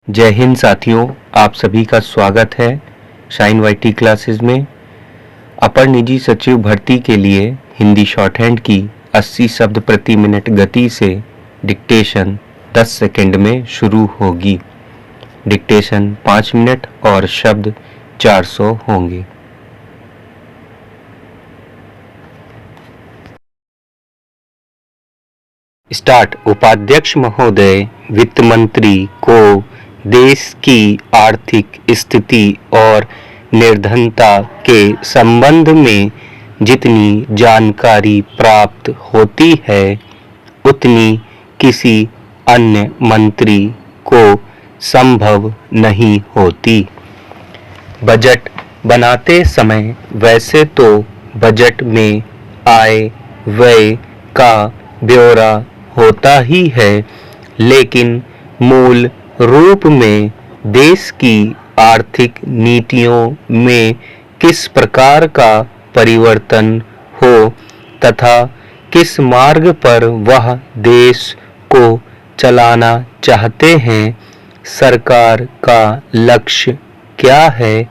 जय हिंद साथियों, आप सभी का स्वागत है शाइन वाईटी क्लासेस में। अपर निजी सचिव भर्ती के लिए हिंदी शॉर्ट हैंड की 80 शब्द प्रति मिनट गति से डिक्टेशन 10 सेकंड में शुरू होगी। डिक्टेशन 5 मिनट और शब्द 400 होंगे। स्टार्ट। उपाध्यक्ष महोदय, वित्त मंत्री को देश की आर्थिक स्थिति और निर्धनता के संबंध में जितनी जानकारी प्राप्त होती है उतनी किसी अन्य मंत्री को संभव नहीं होती। बजट बनाते समय वैसे तो बजट में आय व्यय का ब्यौरा होता ही है, लेकिन मूल रूप में देश की आर्थिक नीतियों में किस प्रकार का परिवर्तन हो तथा किस मार्ग पर वह देश को चलाना चाहते हैं, सरकार का लक्ष्य क्या है,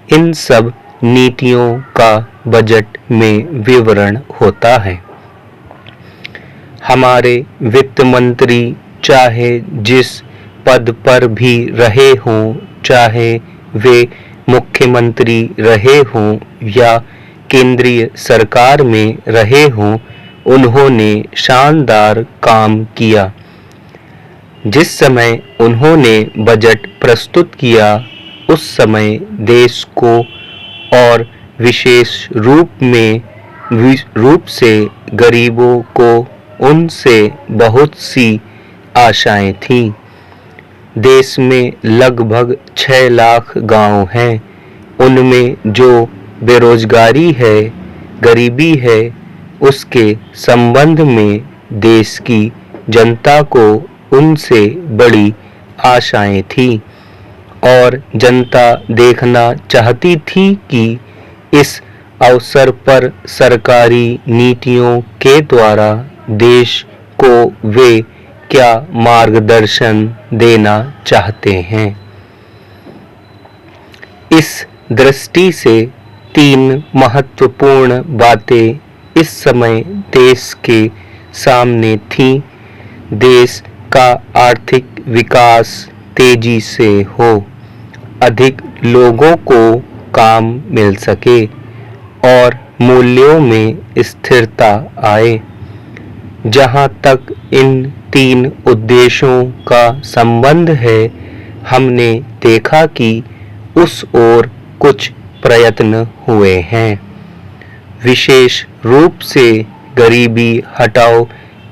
इन सब नीतियों का बजट में विवरण होता है। हमारे वित्त मंत्री चाहे जिस पद पर भी रहे हों, चाहे वे मुख्यमंत्री रहे हों या केंद्रीय सरकार में रहे हों, उन्होंने शानदार काम किया। जिस समय उन्होंने बजट प्रस्तुत किया उस समय देश को और विशेष रूप से गरीबों को उनसे बहुत सी आशाएं थीं। देश में लगभग 6 लाख गांव हैं। उनमें जो बेरोजगारी है, गरीबी है, उसके संबंध में देश की जनता को उनसे बड़ी आशाएं थीं और जनता देखना चाहती थी कि इस अवसर पर सरकारी नीतियों के द्वारा देश को वे क्या मार्गदर्शन देना चाहते हैं। इस दृष्टि से 3 महत्वपूर्ण बातें इस समय देश के सामने थीं। देश का आर्थिक विकास तेजी से हो, अधिक लोगों को काम मिल सके और मूल्यों में स्थिरता आए। जहाँ तक इन 3 उद्देश्यों का संबंध है, हमने देखा कि उस ओर कुछ प्रयत्न हुए हैं। विशेष रूप से गरीबी हटाओ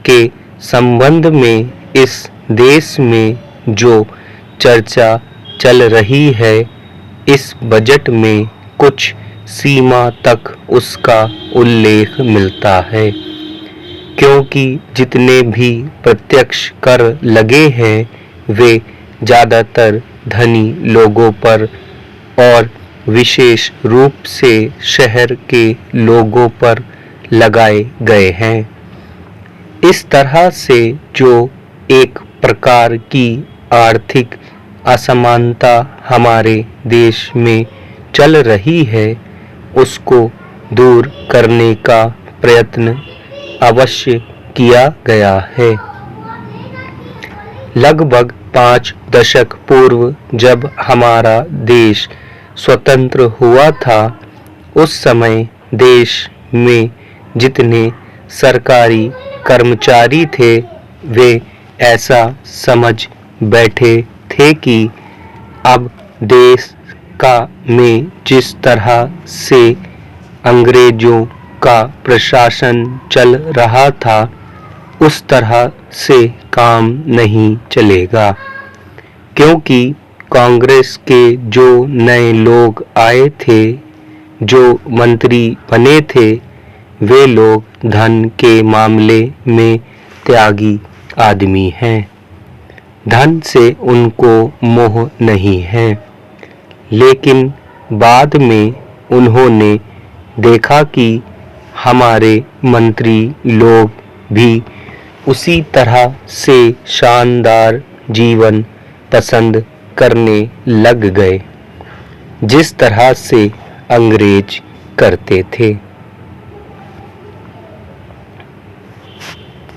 के संबंध में इस देश में जो चर्चा चल रही है, इस बजट में कुछ सीमा तक उसका उल्लेख मिलता है, क्योंकि जितने भी प्रत्यक्ष कर लगे हैं वे ज़्यादातर धनी लोगों पर और विशेष रूप से शहर के लोगों पर लगाए गए हैं। इस तरह से जो एक प्रकार की आर्थिक असमानता हमारे देश में चल रही है, उसको दूर करने का प्रयत्न अवश्य किया गया है। लगभग 5 दशक पूर्व जब हमारा देश स्वतंत्र हुआ था, उस समय देश में जितने सरकारी कर्मचारी थे वे ऐसा समझ बैठे थे कि अब देश का में जिस तरह से अंग्रेजों का प्रशासन चल रहा था उस तरह से काम नहीं चलेगा, क्योंकि कांग्रेस के जो नए लोग आए थे, जो मंत्री बने थे, वे लोग धन के मामले में त्यागी आदमी हैं। धन से उनको मोह नहीं है, लेकिन बाद में उन्होंने देखा कि हमारे मंत्री लोग भी उसी तरह से शानदार जीवन पसंद करने लग गए जिस तरह से अंग्रेज करते थे।